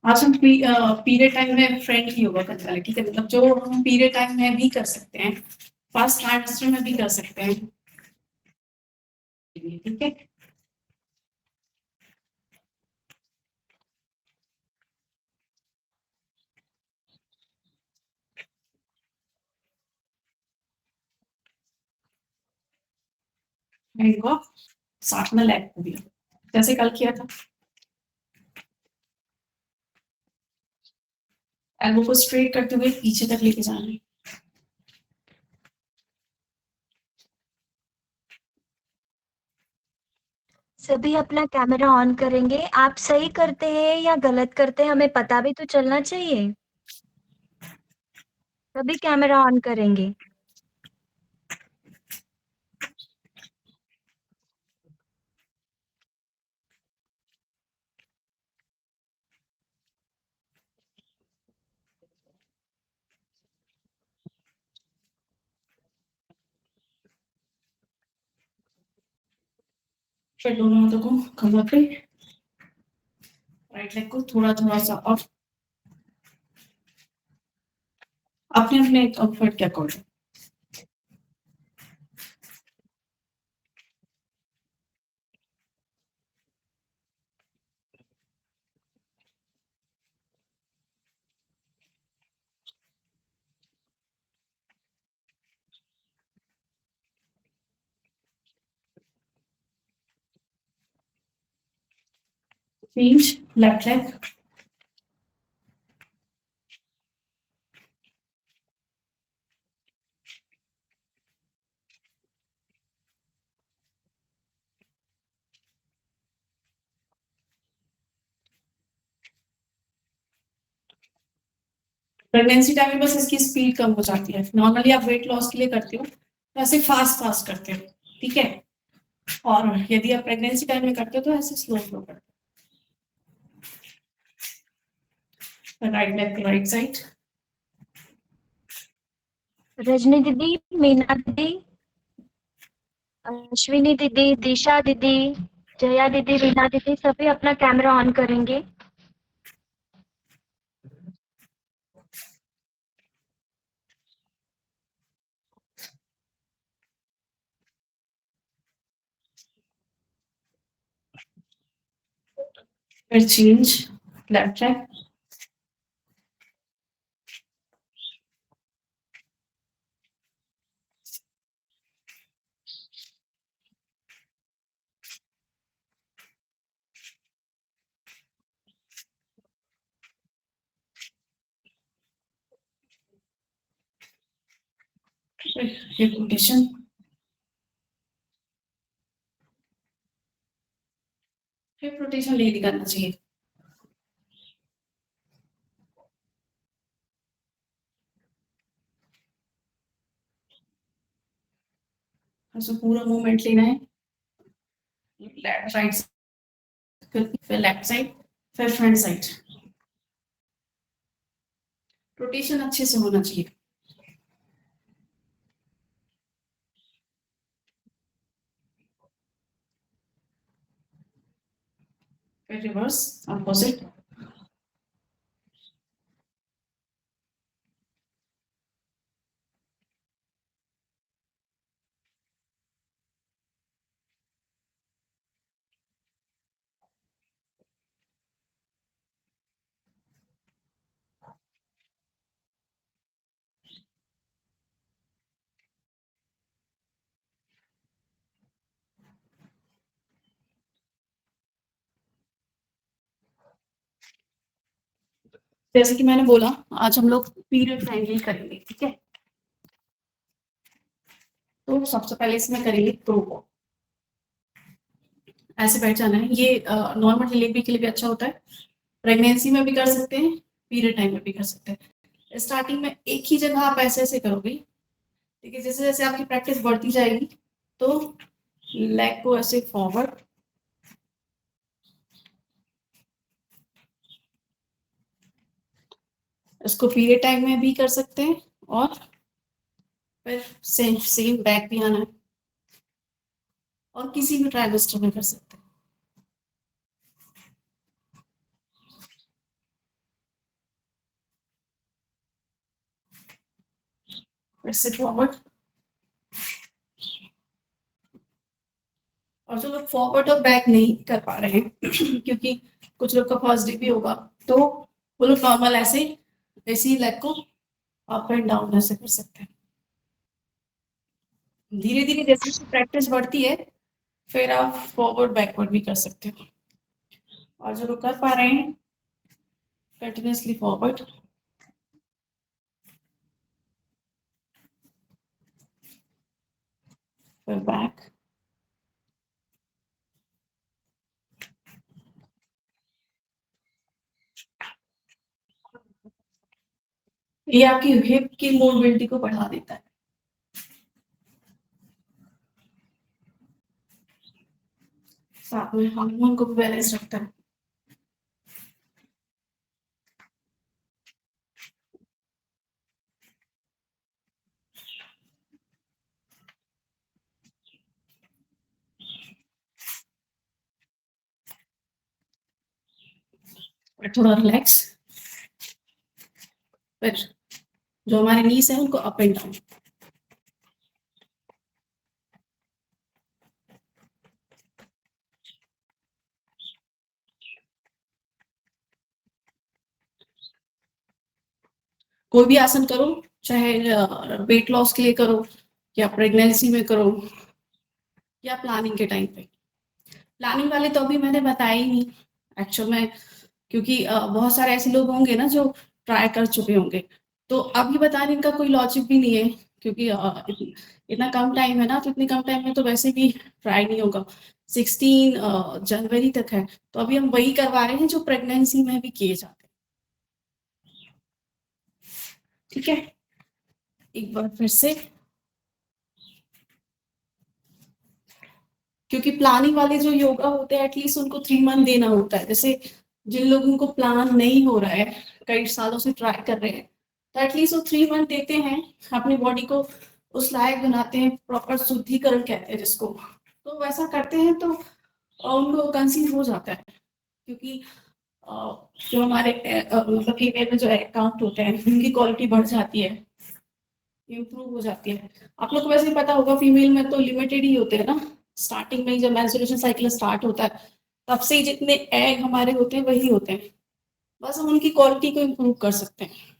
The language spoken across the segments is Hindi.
आज हम पीरियड टाइम में फ्रेंडली योगा करने वाले, ठीक है? मतलब जो हम पीरियड टाइम में भी कर सकते हैं, फर्स्ट ट्राइमेस्टर में भी कर सकते हैं, ठीक है? इनको साथ में लेग को भी, जैसे कल किया था। एल्बो को स्ट्रेट करते हुए पीछे तक लेके जाना है। सभी अपना कैमरा ऑन करेंगे। आप सही करते हैं या गलत करते हैं हमें पता भी तो चलना चाहिए। सभी कैमरा ऑन करेंगे। फिर दोनों हाथों को कमर पे, राइट लेग को थोड़ा थोड़ा सा अप, अपने अपने कंफर्ट के according. Change left leg, pregnancy time में बस इसकी स्पीड कम हो जाती है। नॉर्मली आप वेट लॉस के लिए करते हो तो ऐसे फास्ट फास्ट करते हो, ठीक है? और यदि आप प्रेगनेंसी टाइम में करते हो तो ऐसे स्लो स्लो करते हो। Right leg right side, Rajni दीदी, मीना दीदी, अश्विनी दीदी, दिशा दीदी, जया दीदी, रीना दीदी, सभी अपना कैमरा ऑन करेंगे। फिर change left leg, hip rotation, hip rotation lady करना चाहिए। ऐसे पूरा मूवमेंट लेना है, राइट फिर लेफ्ट साइड, फिर फ्रंट साइड। रोटेशन अच्छे से होना चाहिए। फिर रिवर्स अपोजिट, जैसे कि मैंने बोला आज हम लोग पीरियड फ्रेंडली करेंगे, ठीक है? तो सबसे पहले इसमें करेंगे प्रो को। ऐसे बैठ जाना है। ये नॉर्मल डिलीवरी के लिए भी अच्छा होता है, प्रेगनेंसी में भी कर सकते हैं, पीरियड टाइम में भी कर सकते हैं। स्टार्टिंग में एक ही जगह आप ऐसे ऐसे करोगे, ठीक है? जैसे जैसे आपकी प्रैक्टिस बढ़ती जाएगी तो लेग को ऐसे फॉरवर्ड, इसको पीरियड टाइम में भी कर सकते हैं और फिर सेम सेम बैक भी आना है और किसी भी ट्राइमेस्टर में कर सकते हैं। फिर से फॉरवर्ड। और जो लोग फॉरवर्ड और बैक नहीं कर पा रहे हैं क्योंकि कुछ लोग का फर्स्ट डे भी होगा, तो वो लोग नॉर्मल ऐसे ही लेग को अप एंड डाउन ऐसे कर सकते हैं। धीरे धीरे जैसे प्रैक्टिस बढ़ती है फिर आप फॉरवर्ड बैकवर्ड भी कर सकते हो। और जो लोग कर पा रहे हैं कंटिन्यूसली फॉरवर्ड, फिर बैक, ये आपकी हिप की मोबिलिटी को बढ़ा देता है। साथ में हार्मोन को भी बैलेंस रखता है। और थोड़ा रिलैक्स, फिर जो हमारे नीज है उनको अप एंड डाउन। कोई भी आसन करो, चाहे वेट लॉस के लिए करो या प्रेगनेंसी में करो या प्लानिंग के टाइम पे। प्लानिंग वाले तो अभी मैंने बताया ही नहीं एक्चुअल में, क्योंकि बहुत सारे ऐसे लोग होंगे ना जो ट्राई कर चुके होंगे, तो अभी बताने का कोई लॉजिक भी नहीं है, क्योंकि इतना कम टाइम है ना, तो इतने कम टाइम में तो वैसे भी ट्राई नहीं होगा। 16 जनवरी तक है, तो अभी हम वही करवा रहे हैं जो प्रेगनेंसी में भी किए जाते हैं। ठीक है, एक बार फिर से, क्योंकि प्लानिंग वाले जो योगा होते हैं एटलीस्ट उनको 3 मंथ देना होता है। जैसे जिन लोगों को प्लान नहीं हो रहा है, कई सालों से ट्राई कर रहे हैं, तो एटलीस्ट वो 3 मंथ देते हैं, अपनी बॉडी को उस लायक बनाते हैं, प्रॉपर शुद्धिकरण कहते हैं जिसको। तो वैसा करते हैं तो उनको कंसीव हो जाता है, क्योंकि जो हमारे मतलब फीमेल में जो अकाउंट होते हैं उनकी क्वालिटी बढ़ जाती है, इम्प्रूव हो जाती है। आप लोग को वैसे ही पता होगा फीमेल में तो लिमिटेड ही होते हैं ना, स्टार्टिंग में जब मेंस्ट्रुएशन साइकिल स्टार्ट होता है तब से ही जितने एग हमारे होते हैं वही होते हैं, बस हम उनकी क्वालिटी को इम्प्रूव कर सकते हैं।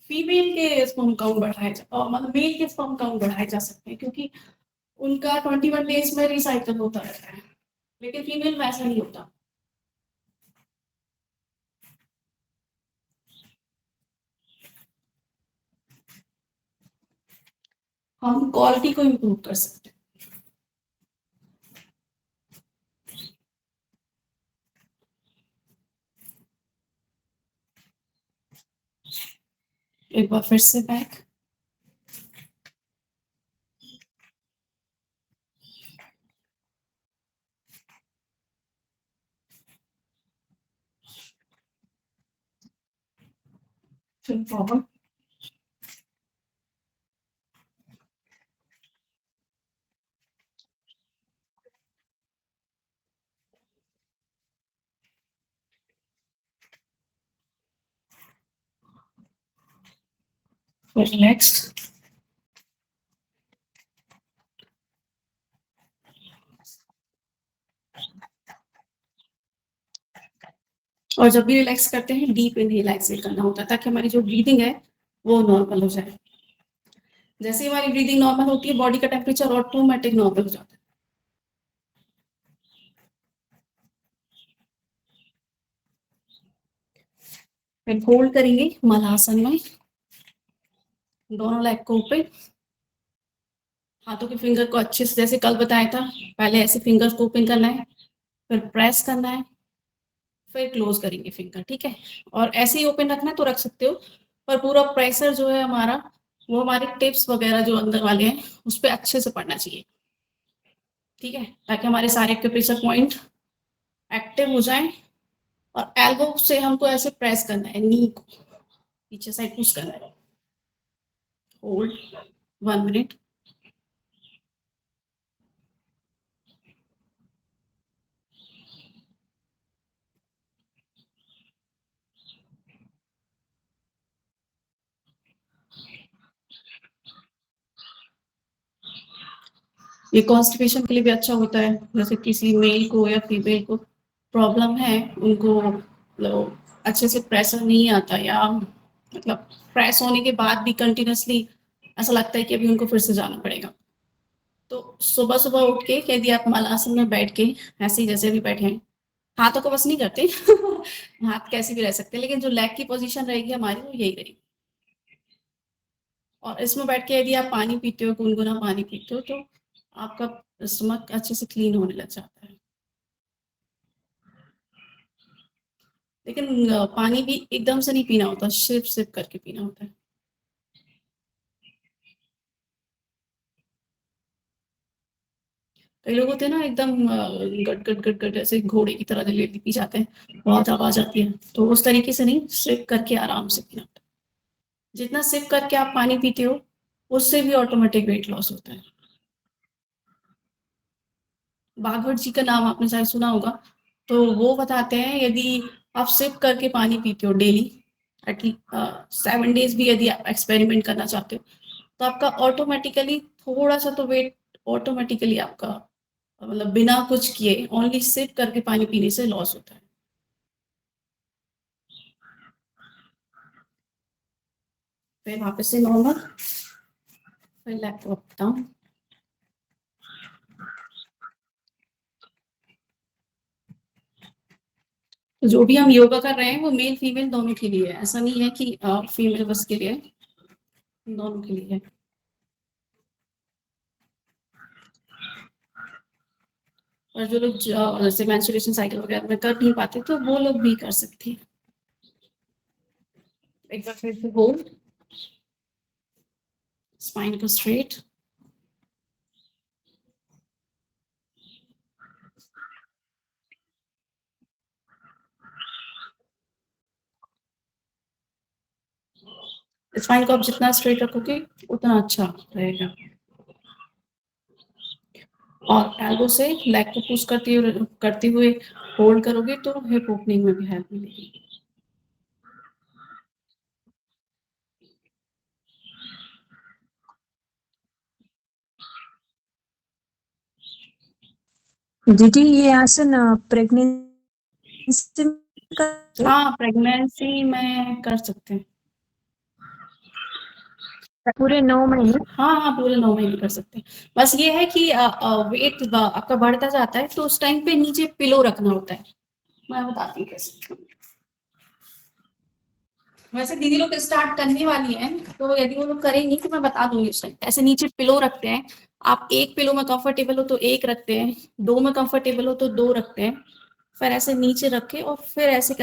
फीमेल के स्पर्म काउंट बढ़ाए मतलब मेल के स्पर्म काउंट बढ़ाए जा सकते हैं, क्योंकि उनका 21 डेज में रिसाइकल होता रहता है, लेकिन फीमेल में ऐसा नहीं होता। हम क्वालिटी को इम्प्रूव कर सकते हैं। एक बार फिर से बैक, फिर फॉरवर्ड, फिर नेक्स्ट। और जब भी रिलैक्स करते हैं डीप इनहेल एक्सहेल करना होता है, ताकि हमारी जो ब्रीदिंग है वो नॉर्मल हो जाए। जैसे ही हमारी ब्रीदिंग नॉर्मल होती है बॉडी का टेम्परेचर ऑटोमेटिक नॉर्मल हो जाता है। फिर होल्ड करेंगे मलासन में, दोनों लेग को ऊपर, हाथों के फिंगर को अच्छे से, जैसे कल बताया था, पहले ऐसे फिंगर्स को ओपन करना है, फिर प्रेस करना है, फिर क्लोज करेंगे फिंगर। ठीक है, और ऐसे ही ओपन रखना है तो रख सकते हो, पर पूरा प्रेशर जो है हमारा वो हमारे टिप्स वगैरह जो अंदर वाले हैं उस पर अच्छे से पड़ना चाहिए। ठीक है, ताकि हमारे सारे एक्यूप्रेशर पॉइंट एक्टिव हो जाए। और एल्बो से हमको ऐसे प्रेस करना है, नी को पीछे साइड पुश करना है। Hold 1 minute. ये कॉन्स्टिपेशन के लिए भी अच्छा होता है, जैसे किसी मेल को या फीमेल को प्रॉब्लम है, उनको मतलब अच्छे से प्रेशर नहीं आता, या मतलब प्रेस होने के बाद भी कंटिन्यूअसली ऐसा लगता है कि अभी उनको फिर से जाना पड़ेगा। तो सुबह-सुबह उठ के यदि आप मलासन में बैठ के ऐसे ही जैसे भी बैठे हैं, हाथों को बस नहीं करते हाथ कैसे भी रह सकते हैं, लेकिन जो लेग की पोज़ीशन रहेगी हमारी वो यही रहेगी। और इसमें बैठ के यदि आप पानी पीते हो, गुनगुना पानी पीते हो, तो आपका स्टमक अच्छे से क्लीन होने लग जाता है। लेकिन पानी भी एकदम से नहीं पीना होता, सिप-सिप करके पीना होता है। कई लोग होते हैं ना एकदम गट, गट, गट, गट ऐसे घोड़े की तरह जलेबी पी जाते हैं, बहुत आवाज़ आती है, तो उस तरीके से नहीं, सिप करके आराम से पीना होता है। जितना सिप करके आप पानी पीते हो, उससे भी ऑटोमेटिक वेट लॉस होता है। बाघवट जी का नाम आपने शायद सुना होगा, तो वो बताते हैं यदि आप सिप करके पानी पीते हो डेली, 7 डेज़ भी यदि आप एक्सपेरिमेंट करना चाहते हो, तो आपका ऑटोमेटिकली थोड़ा-सा तो वेट ऑटोमेटिकली आपका मतलब बिना कुछ किए ओनली सिप करके पानी पीने से लॉस होता है। फिर वापस से नॉर्मल, फिर लैपटॉप अप डाउन। तो जो भी हम योगा कर रहे हैं वो मेल फीमेल दोनों के लिए है, ऐसा नहीं है कि फीमेल बस के लिए है, दोनों के लिए है। और जो लोग जैसे मेंस्ट्रुएशन साइकिल वगैरह में कर नहीं पाते तो वो लोग भी कर सकते हैं। एक बार फिर से होल्ड, स्पाइन को स्ट्रेट, स्पाइन को आप जितना स्ट्रेट रखोगे उतना अच्छा रहेगा। और एल्बो से लेग को पुश करते हुए होल्ड करोगे तो हिप ओपनिंग में भी हेल्प मिलेगी। दीदी ये आसन प्रेगनेंसी का हाँ, प्रेगनेंसी में कर सकते हैं। पूरे 9 महीने? हाँ, हाँ, पूरे 9 महीने कर सकते हैं। बस ये है कि वेट आपका बढ़ता जाता है तो उस टाइम पे नीचे पिलो रखना होता है। मैं बताती हूँ कैसे। वैसे दीदी लोग स्टार्ट करने वाली हैं, तो यदि वो लोग करेंगी तो मैं बता दूँगी उस टाइम। ऐसे नीचे पिलो रखते हैं, आप एक पिलो में कंफर्टेबल हो तो 1 रखते हैं, 2 में कंफर्टेबल हो तो 2 रखते हैं, फिर ऐसे नीचे रखे और फिर ऐसे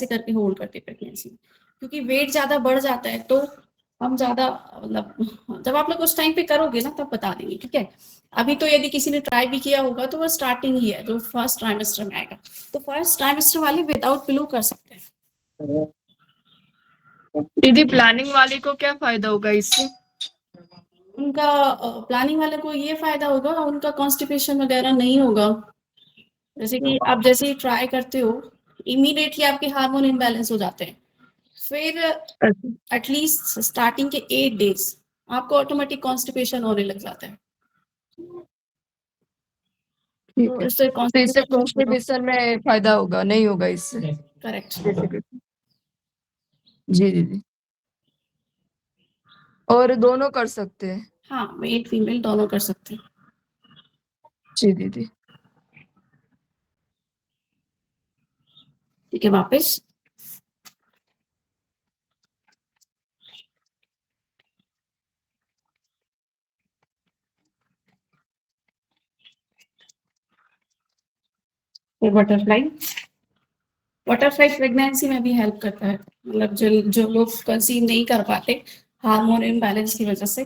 करके होल्ड करते हैं प्रेगनेंसी में। क्योंकि वेट ज़्यादा बढ़ जाता है तो हम ज़्यादा मतलब जब आप लोग उस टाइम पे करोगे ना तब बता देंगे, ठीक है? अभी तो यदि किसी ने ट्राई भी किया होगा तो वो स्टार्टिंग ही है, जो फर्स्ट ट्राइमेस्टर में आएगा। तो फर्स्ट ट्राइमेस्टर वाले विदाउट पिलो कर सकते हैं। दीदी प्लानिंग वाले को क्या फायदा होगा इससे? उनका प्लानिंग वाले को ये फायदा होगा, उनका कॉन्स्टिपेशन वगैरह नहीं होगा। जैसे कि आप जैसे ही ट्राई करते हो, इमीडिएटली आपके हार्मोन इम्बैलेंस हो जाते हैं। फिर एटलीस्ट स्टार्टिंग के 8 डेज आपको ऑटोमेटिक कॉन्स्टिपेशन होने लग जाता है। ठीक तो है, इससे तो इससे कॉन्स्टिपेशन में फायदा होगा नहीं होगा इससे? करेक्ट। जी दीदी, और दोनों कर सकते हैं? हाँ, मेल फीमेल दोनों कर सकते हैं। जी दीदी। ठीक है, वापस फिर बटरफ्लाई। बटरफ्लाई प्रेगनेंसी में भी हेल्प करता है, मतलब जो लोग कंसीव नहीं कर पाते हार्मोन इम्बैलेंस की वजह से,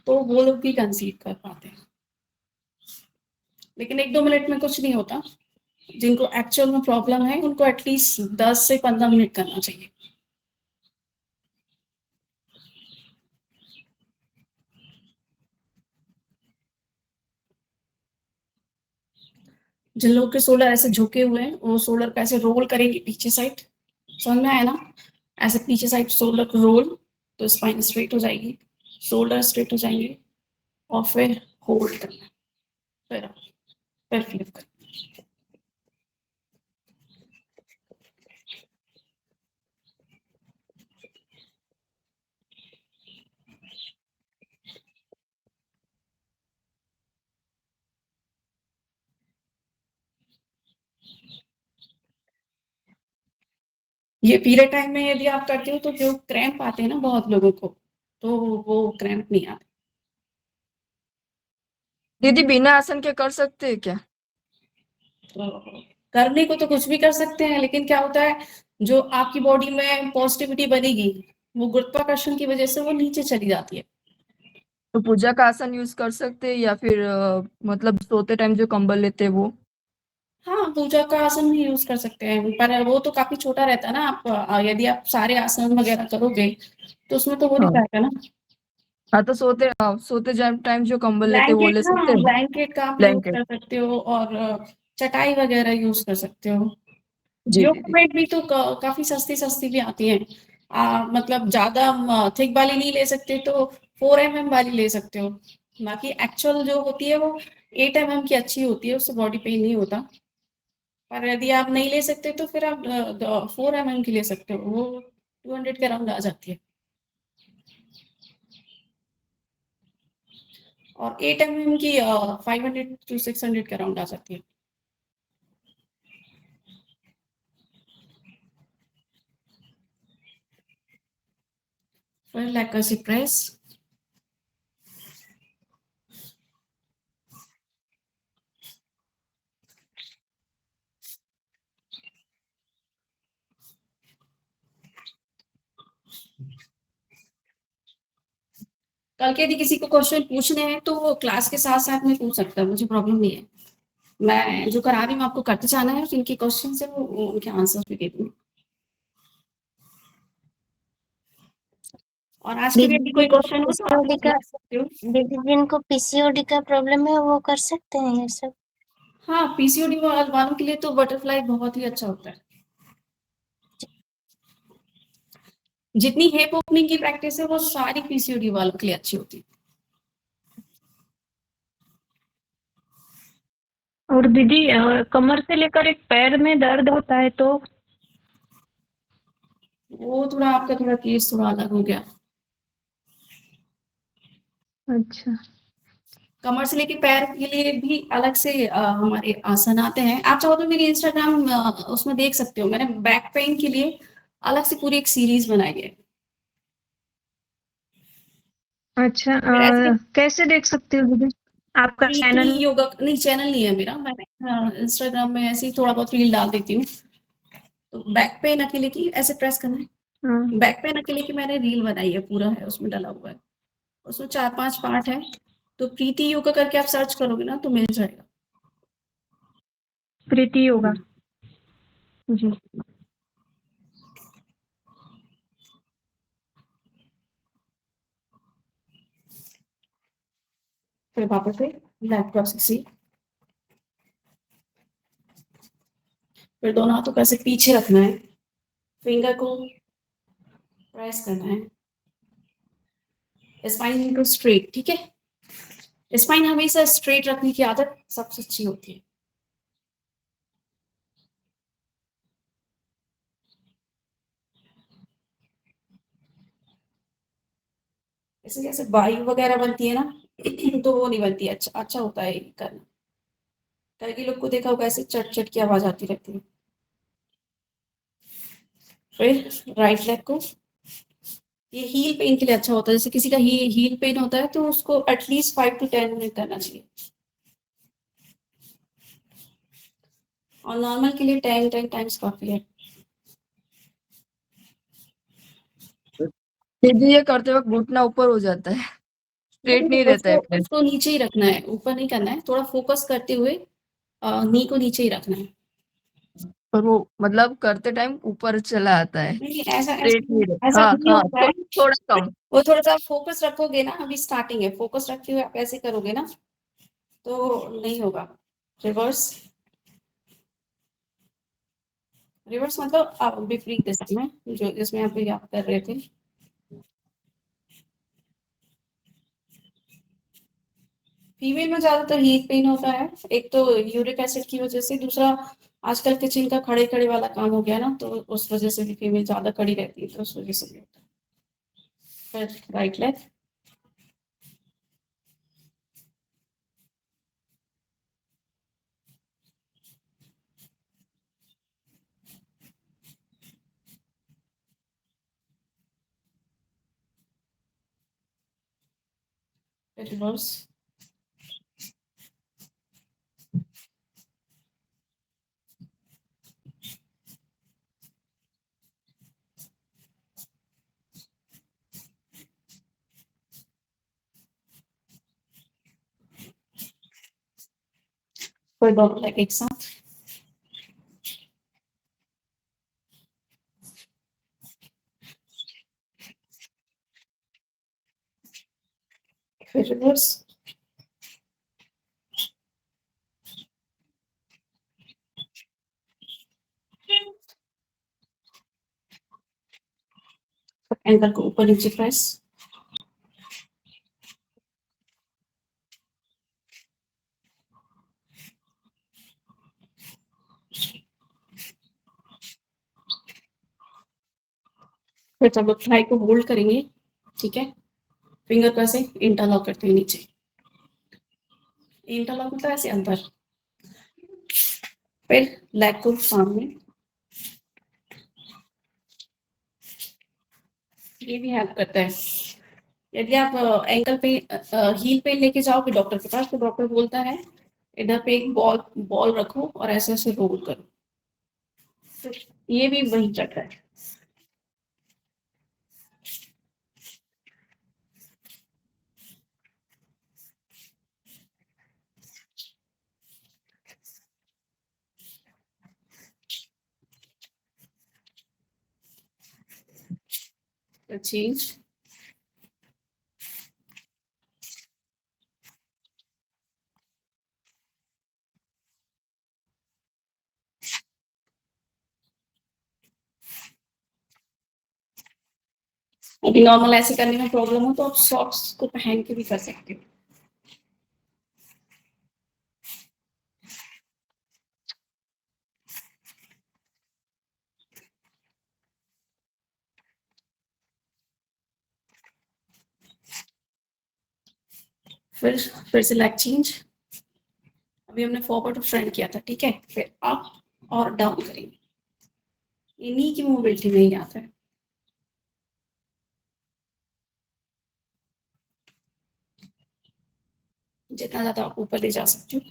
तो वो लोग भी कंसीव कर पाते हैं। लेकिन 1-2 मिनट में कुछ नहीं होता। जिनको एक्चुअल में प्रॉब्लम है उनको एटलीस्ट 10 से 15 मिनट करना चाहिए। जिन लोगों के शोल्डर ऐसे झुके हुए हैं वो शोल्डर को ऐसे रोल करेंगे पीछे साइड, समझ में आया ना? ऐसे पीछे साइड शोल्डर को रोल, तो स्पाइन स्ट्रेट हो जाएगी, शोल्डर स्ट्रेट हो जाएंगे और फिर होल्ड करना है, फिर फ्लिप करना है। ये पीरियड टाइम में यदि आप करते हो तो जो क्रैम्प आते हैं ना बहुत लोगों को, तो वो क्रैम्प नहीं आते। दीदी बिना आसन के कर सकते हैं क्या? तो करने को तो कुछ भी कर सकते हैं, लेकिन क्या होता है, जो आपकी बॉडी में पॉजिटिविटी बनेगी, वो गुरुत्वाकर्षण की वजह से वो नीचे चली जाती है। तो पूजा का आसन यूज कर सकते हैं या फिर मतलब सोते टाइम जो कंबल लेते हैं वो? हाँ, पूजा का आसन भी यूज कर सकते हैं, पर वो तो काफी छोटा रहता है ना। आप यदि आप सारे आसन वगैरह करोगे तो उसमें तो हो नहीं हाँ पाएगा ना। हाँ, तो सोते टाइम जो कंबल लेते हैं वो ले सकते हैं। ब्लैंकेट का आप यूज ब्लैंकेट। कर सकते हो, और चटाई वगैरह यूज कर सकते हो। जी योगा दीदी। मैट भी तो काफी सस्ती सस्ती भी आती हैं। मतलब ज्यादा थिक वाली नहीं ले सकते तो 4 mm वाली ले सकते हो। बाकी एक्चुअल जो होती है वो 8 mm की अच्छी होती है, उससे बॉडी पेन नहीं होता। पर यदि आप नहीं ले सकते तो फिर आप 4 mm की ले सकते हो, वो 200 के अराउंड आ जाती है। और 8 mm की 500 to 600 के अराउंड आ जाती है। फिर लेग का सिप प्रेस। कल के यदि किसी को क्वेश्चन पूछने हैं तो वो क्लास के साथ साथ में पूछ सकता है, मुझे प्रॉब्लम नहीं है। मैं जो करा रही हूँ आपको करते जाना है, जिनके क्वेश्चन है वो उनके आंसर भी दे दूँ। और आज के भी यदि कोई क्वेश्चन हो तो आप पीसीओडी का पूछ सकते हो। दीदी जिनको पीसीओडी का प्रॉब्लम है वो कर सकते हैं ये सब? हाँ, पीसीओडी वालों के लिए तो बटरफ्लाई बहुत ही अच्छा होता है। जितनी हिप ओपनिंग की प्रैक्टिस है वो सारी पीसीओडी वालों के लिए अच्छी होती है। और दीदी कमर से लेकर एक पैर में दर्द होता है तो? वो थोड़ा आपका थोड़ा केस थोड़ा अलग हो गया। अच्छा। कमर से लेके पैर के लिए भी अलग से हमारे आसन आते हैं। आप चाहो तो मेरी इंस्टाग्राम उसमें देख सकते हो, मैंने बैक पेन के लिए अलग से पूरी एक सीरीज बनाई है। अच्छा फिर ऐसे कैसे देख सकती हूँ दीदी? आपका प्रीति चैनल? योगा नहीं, चैनल नहीं है मेरा। मैंने इंस्टाग्राम में ऐसे ही थोड़ा बहुत रील डाल देती हूँ। तो बैक पेन अकेले की ऐसे प्रेस करना है। हाँ। बैक पेन अकेले की मैंने रील बनाई है, पूरा है उसमें डला हुआ है। उसमें 4-5 पार्ट है। तो प्रीति योगा करके आप सर्च करोगे ना तो मिल जाएगा। प्रीति योगा। जी। फिर वापस से बैक प्रोसेस सी। फिर दोनों हाथों को ऐसे पीछे रखना है, फिंगर को प्रेस करना है, स्पाइन को स्ट्रेट। ठीक है, स्पाइन हमेशा स्ट्रेट रखने की आदत सबसे अच्छी होती है। जैसे जैसे वायु वगैरह बनती है ना तो वो नहीं बनती है। अच्छा अच्छा होता है ये करना। कई लोग को देखा होगा ऐसे चट चट की आवाज आती रहती है। फिर राइट लेग को, ये हील पेन के लिए अच्छा होता है। जैसे किसी का हील पेन होता है तो उसको एटलीस्ट 5 to 10 मिनट करना चाहिए, और नॉर्मल के लिए 10 टाइम्स काफी है। दीदी ये करते वक्त घुटना ऊपर हो जाता है, स्ट्रेट नहीं रहता है पैर। उसको नीचे ही रखना है, ऊपर नहीं करना है। थोड़ा फोकस करते हुए नी को नीचे ही रखना है। और वो मतलब करते टाइम ऊपर चला आता है, नहीं ऐसा स्ट्रेट नहीं रहता। ऐसा हाँ नहीं हाँ, होता है। थोड़ा कम। वो थोड़ा सा फोकस रखोगे ना, अभी स्टार्टिंग है, फोकस रखते हुए आप ऐसे करोगे ना तो नहीं होगा। रिवर्स, रिवर्स मतलब आप विपरीत दिशा में, जो जिसमें आप याद कर रहे थे। फीमेल में ज्यादातर हीट पेन होता है, एक तो यूरिक एसिड की वजह से, दूसरा आजकल किचन का खड़े खड़े वाला काम हो गया ना, तो उस वजह से भी फीमेल ज्यादा खड़ी रहती है, तो उस वजह से भी होता है। फिर राइट लेग, फिर रिवर्स, फिर दोनों लेग एक साथ, फिर रिवर्स, एंकल को ऊपर नीचे प्रेस, फिर सब लोग थ्राई को होल्ड करेंगे, ठीक है, फिंगर को ऐसे इंटरलॉक करते हुए नीचे, इंटरलॉक मतलब ऐसे अंदर, फिर लेग को सामने, ये भी हेल्प करता है। यदि आप एंकल पे हील पे लेके जाओगे डॉक्टर के पास, तो डॉक्टर बोलता है इधर पे एक बॉल बॉल रखो और ऐसे ऐसे रोल करो, तो ये भी वही करता है। चेंज, यदि नॉर्मल ऐसे करने में प्रॉब्लम हो तो आप सॉक्स को पहन के भी कर सकते हो। फिर से लेग चेंज, अभी हमने फॉरवर्ड और फ्रंट किया था, ठीक है, फिर अप और डाउन करेंगे, ये नी की मोबिलिटी नहीं आता है। जितना ज्यादा आप ऊपर ले जा सकते हो।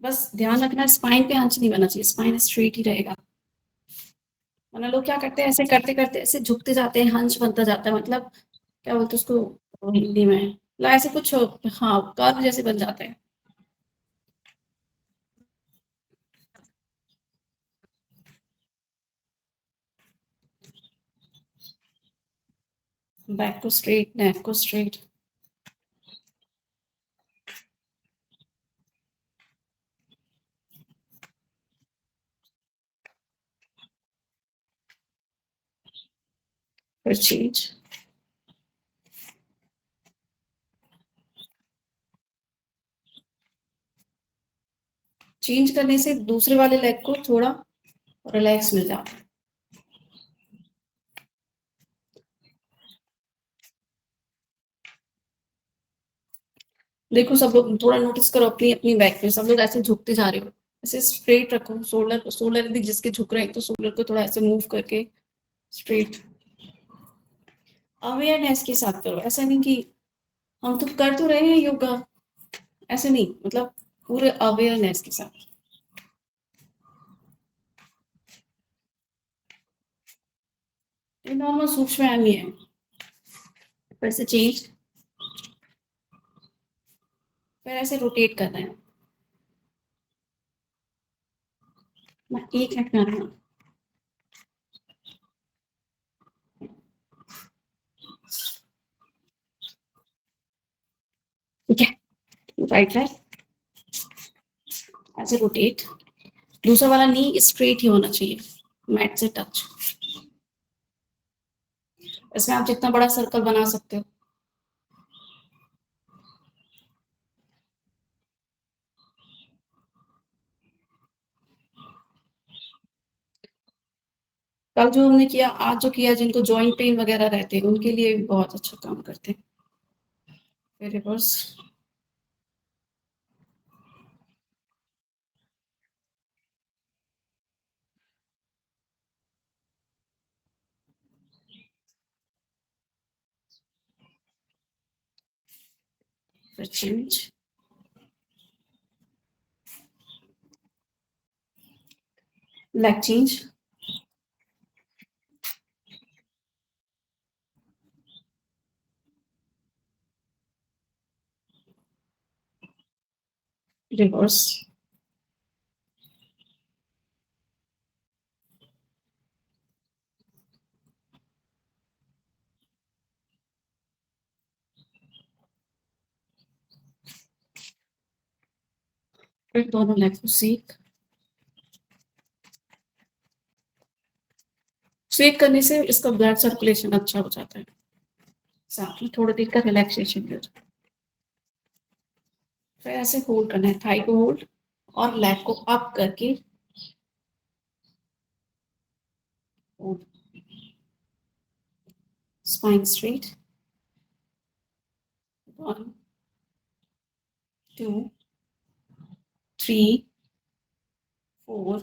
बस ध्यान रखना स्पाइन पे आंच नहीं बनना चाहिए, स्पाइन स्ट्रेट ही रहेगा, वरना लोग क्या करते हैं ऐसे करते करते ऐसे झुकते जाते हैं, हंच बनता जाता है, मतलब क्या बोलते हैं उसको हिंदी में, मतलब ऐसे कुछ हाँ कर्व जैसे बन जाते हैं। बैक को स्ट्रेट, नेक को स्ट्रेट, फिर चेंज, चेंज करने से दूसरे वाले लेग को थोड़ा रिलैक्स मिल जाता है। देखो सब लोग थोड़ा नोटिस करो अपनी अपनी बैक पे, सब लोग ऐसे झुकते जा रहे हो, ऐसे स्ट्रेट रखो, शोल्डर शोल्डर यदि जिसके झुक रहे हैं तो शोल्डर को थोड़ा ऐसे मूव करके स्ट्रेट, अवेयरनेस के साथ करो, ऐसा नहीं कि हम तो कर तो रहे हैं योगा, ऐसे नहीं, मतलब पूरे अवेयरनेस के साथ। ये नॉर्मल सूक्ष्म व्यायाम ही है। फिर से चेंज, फिर ऐसे रोटेट करना है, मैं एक मिनट में आ रहा हूँ। ठीक है, राइट लेग ऐसे रोटेट, दूसरा वाला नी स्ट्रेट ही होना चाहिए, मैट से टच। इसमें आप जितना बड़ा सर्कल बना सकते हो। कल जो हमने किया, आज जो किया, जिनको जॉइंट पेन वगैरह रहते हैं उनके लिए भी बहुत अच्छा काम करते हैं। फिर रिवर्स। फिर चेंज। Leg change. रिवर्स। फिर दोनों लेग को सेक। सेक करने से इसका ब्लड सर्कुलेशन अच्छा हो जाता है, साथ में थोड़ी देर का रिलैक्सेशन भी हो जाता है। फिर ऐसे होल्ड करना है, थाई को होल्ड और लेग को अप करके होल्ड। Spine straight. 1 2 3 4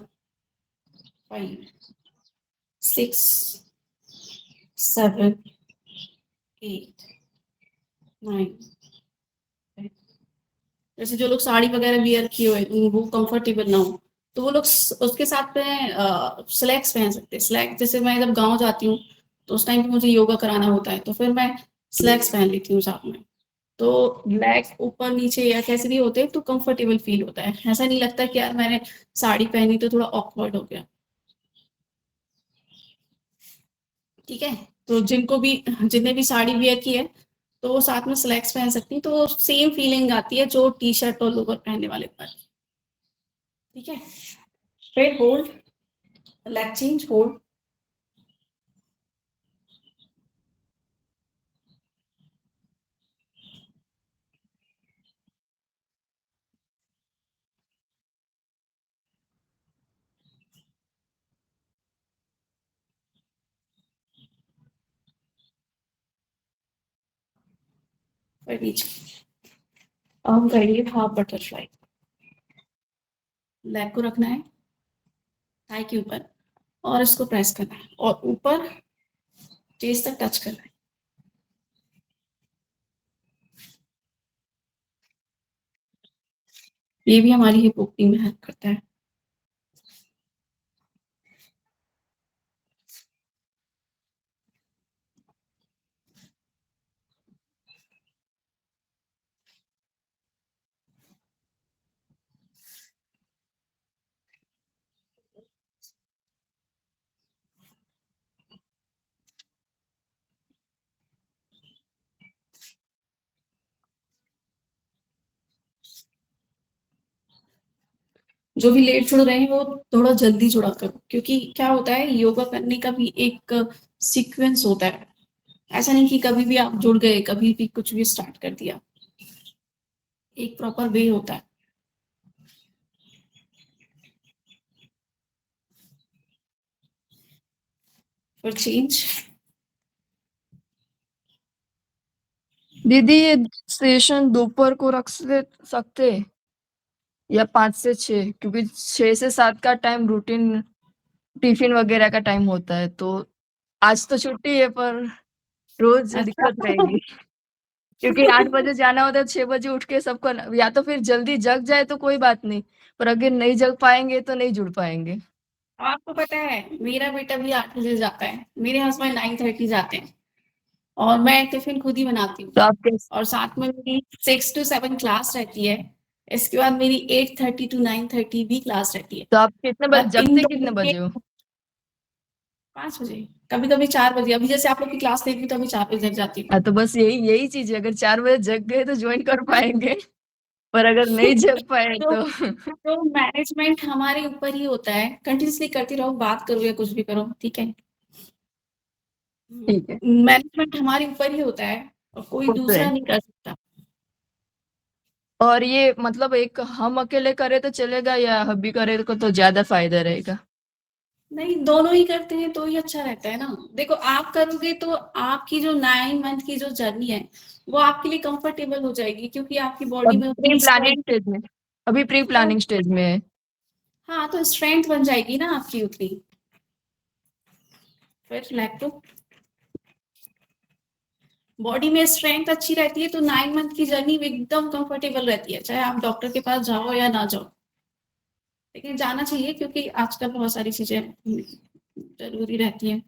5 6 7 8 9। जैसे जो लोग साड़ी वगैरह वियर किए हुए वो कंफर्टेबल ना हो तो वो लोग उसके साथ में स्लैक्स पहन सकते हैं। स्लैक जैसे मैं जब गांव जाती हूँ तो उस टाइम पे मुझे योगा कराना होता है तो फिर मैं स्लैक्स पहन लेती हूँ साथ में, तो लेग ऊपर नीचे या कैसे भी होते हैं तो कंफर्टेबल फील होता है। ऐसा नहीं लगता कि यार मैंने साड़ी पहनी तो थोड़ा ऑकवर्ड हो गया। ठीक है, तो जिनने भी साड़ी वेयर की है तो वो साथ में स्लैक्स पहन सकती हैं, तो सेम फीलिंग आती है जो टी शर्ट और लोअर पहनने वाले पर। ठीक है, फिर होल्ड, लेग चेंज, होल्ड। फिर नीचे। अब हम करेंगे हाफ बटरफ्लाई। लेग को रखना है थाई के ऊपर और इसको प्रेस करना है और ऊपर चेस्ट तक टच करना है। ये भी हमारी हिप ओपनिंग में हेल्प करता है। जो भी लेट जुड़ रहे हैं वो थोड़ा जल्दी जुड़ा करो, क्योंकि क्या होता है योगा करने का भी एक सीक्वेंस होता है। ऐसा नहीं कि कभी भी आप जुड़ गए, कभी भी कुछ भी स्टार्ट कर दिया, एक प्रॉपर वे होता है। फिर चेंज। दीदी ये सेशन दोपहर को रख सकते या 5 से 6, क्योंकि 6 से 7 का टाइम रूटीन टिफिन वगैरह का टाइम होता है, तो आज तो छुट्टी है पर रोज दिक्कत रहेगी। क्योंकि 8 बजे जाना होता है, 6 बजे उठ के सबको या तो फिर जल्दी जग जाए तो कोई बात नहीं, पर अगर नहीं जग पाएंगे तो नहीं जुड़ पाएंगे। आपको पता है मेरा बेटा भी 8 बजे जाता है, मेरे हस्बैंड 9:30 जाते हैं और मैं टिफिन खुद ही बनाती हूँ। तो आप कैसे? और साथ में मेरी 6 to 7 क्लास रहती है। इसके बाद मेरी 8:30 to 9:30 भी क्लास रहती है। तो आप कितने बजे इन जगते दोनों कितने के बजे हो? 5 बजे, कभी कभी 4 बजे। अभी जैसे आप लोग की क्लास लेती हूँ तो अभी 4 बजे जग जाती हूँ। हाँ, तो बस यही चीज है, अगर 4 बजे जग गए तो ज्वाइन कर पाएंगे। पर अगर नहीं जग पाए तो तो तो मैनेजमेंट हमारे ऊपर ही होता है, कंटिन्यूअसली करती रहो, बात करो या कुछ भी करो, ठीक है। ठीक है, मैनेजमेंट हमारे ऊपर ही होता है और कोई वो तो दूसरा है। नहीं कर सकता। और ये मतलब एक हम अकेले करे तो चलेगा या हब्बी करे तो ज्यादा फायदा रहेगा? नहीं, दोनों ही करते हैं तो ही अच्छा रहता है ना। देखो, आप करोगे तो आपकी जो 9 मंथ की जो जर्नी है वो आपके लिए कंफर्टेबल हो जाएगी, क्योंकि आपकी बॉडी में अभी प्री उतनी प्लानिंग स्ट्रेंथ। स्टेज में अभी प्री तो प्लानिंग स्टेज में है। हाँ, तो स्ट्रेंथ बन जाएगी ना आपकी उतनी। फिर लैक्टो बॉडी में स्ट्रेंथ अच्छी रहती है तो 9 मंथ की जर्नी एकदम कंफर्टेबल रहती है, चाहे आप डॉक्टर के पास जाओ या ना जाओ। लेकिन जाना चाहिए क्योंकि आजकल बहुत सारी चीजें जरूरी रहती हैं।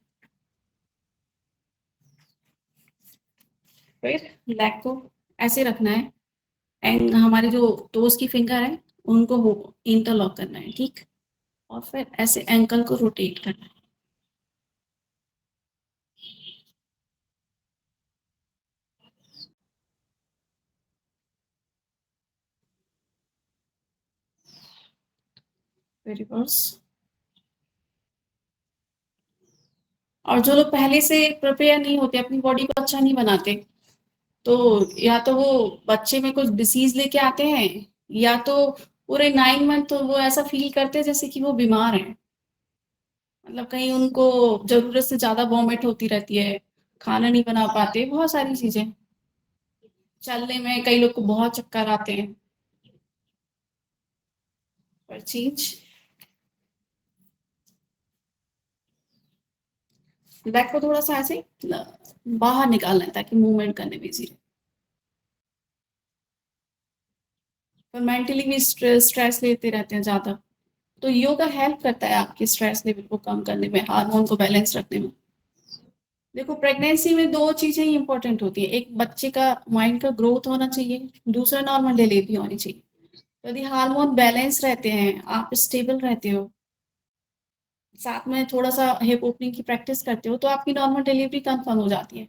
फिर लेग को ऐसे रखना है, एंड हमारे जो टोज की फिंगर है उनको वो इंटरलॉक करना है, ठीक। और फिर ऐसे एंकल को रोटेट करना है। फिर रिवर्स। और जो लोग पहले से प्रिपेयर नहीं होते, अपनी बॉडी को अच्छा नहीं बनाते, तो या तो वो बच्चे में कुछ डिसीज लेके आते हैं, या तो पूरे 9 मंथ तो वो ऐसा फील करते हैं जैसे कि वो बीमार हैं। मतलब कहीं उनको जरूरत से ज्यादा वॉमिट होती रहती है, खाना नहीं बना पाते, बहुत सारी चीजें। चलने में कई लोग को बहुत चक्कर आते हैं। पर चीज बैक को थोड़ा सा ऐसे बाहर निकालना है ताकि मूवमेंट करने में इजी रहे। पर मेंटली भी स्ट्रेस लेते रहते हैं ज्यादा, तो योगा हेल्प करता है आपके स्ट्रेस लेवल को कम करने में, हार्मोन को बैलेंस रखने में। देखो, प्रेगनेंसी में 2 चीजें ही इंपॉर्टेंट होती है, एक बच्चे का माइंड का ग्रोथ होना चाहिए, दूसरा नॉर्मल डिलीवरी होनी चाहिए। यदि हार्मोन बैलेंस रहते हैं, आप स्टेबल रहते हो, साथ में थोड़ा सा हिप ओपनिंग की प्रैक्टिस करते हो, तो आपकी नॉर्मल डिलीवरी कंफर्म हो जाती है।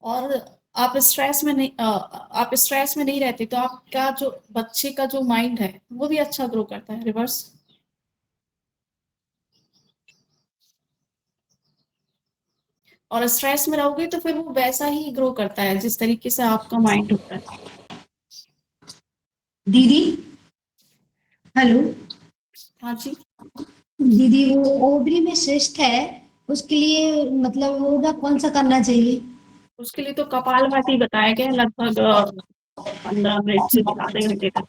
और आप स्ट्रेस में नहीं रहते, तो आपका जो बच्चे का जो माइंड है वो भी अच्छा ग्रो करता है। रिवर्स। और स्ट्रेस में रहोगे तो फिर वो वैसा ही ग्रो करता है जिस तरीके से आपका माइंड होता है। दीदी, हेलो। हाँ जी। दीदी, वो ओवरी में सिस्ट है, उसके लिए मतलब योगा कौन सा करना चाहिए? उसके लिए तो कपालभाति बताया गया है, लगभग 15 मिनट से आधे घंटे तक।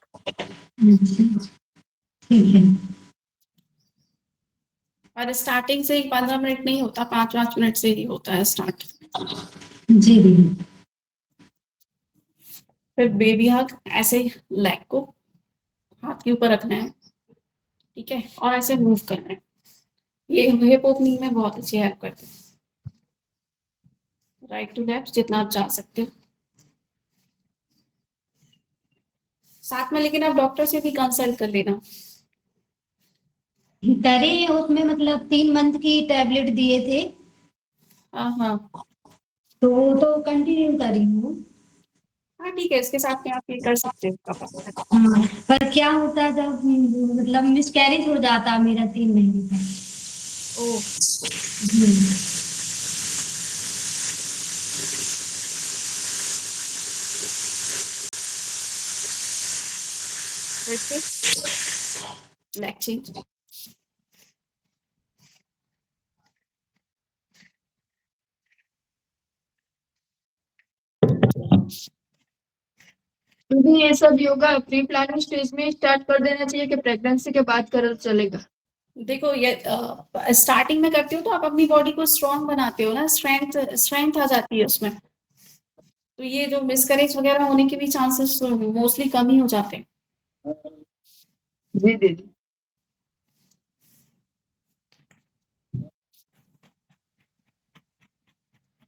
ठीक है। और स्टार्टिंग से ही 15 मिनट नहीं होता, 5-5 मिनट से ही होता है स्टार्ट। जी दीदी। फिर बेबी हग, ऐसे लेग को हाथ के ऊपर रखना है, ठीक है, और ऐसे मूव करना है। ये हिप ओपनिंग में बहुत अच्छी हेल्प करते हैं। राइट टू लेफ्ट जितना आप जा सकते हो, साथ में लेकिन आप डॉक्टर से भी कंसल्ट कर लेना। करे उसमें मतलब 3 मंथ की टैबलेट दिए थे, हाँ हाँ तो वो तो कंटिन्यू करी हूँ। हाँ, ठीक है, इसके साथ में आप ये कर सकते हो कपाल। हाँ, पर क्या होता है जब मतलब मिसकैरेज हो जाता मेरा 3 महीने का। ओ, फिर से लेग चेंज। क्योंकि ये सब योगा प्री प्लानिंग स्टेज में स्टार्ट कर देना चाहिए कि प्रेगनेंसी के बाद करे तो चलेगा? देखो, ये स्टार्टिंग में करते हो तो आप अपनी बॉडी को स्ट्रांग बनाते हो ना, स्ट्रेंथ स्ट्रेंथ आ जाती है उसमें, तो ये जो मिसकैरेज वगैरह होने के भी चांसेस मोस्टली कम ही हो जाते हैं। जी दीदी।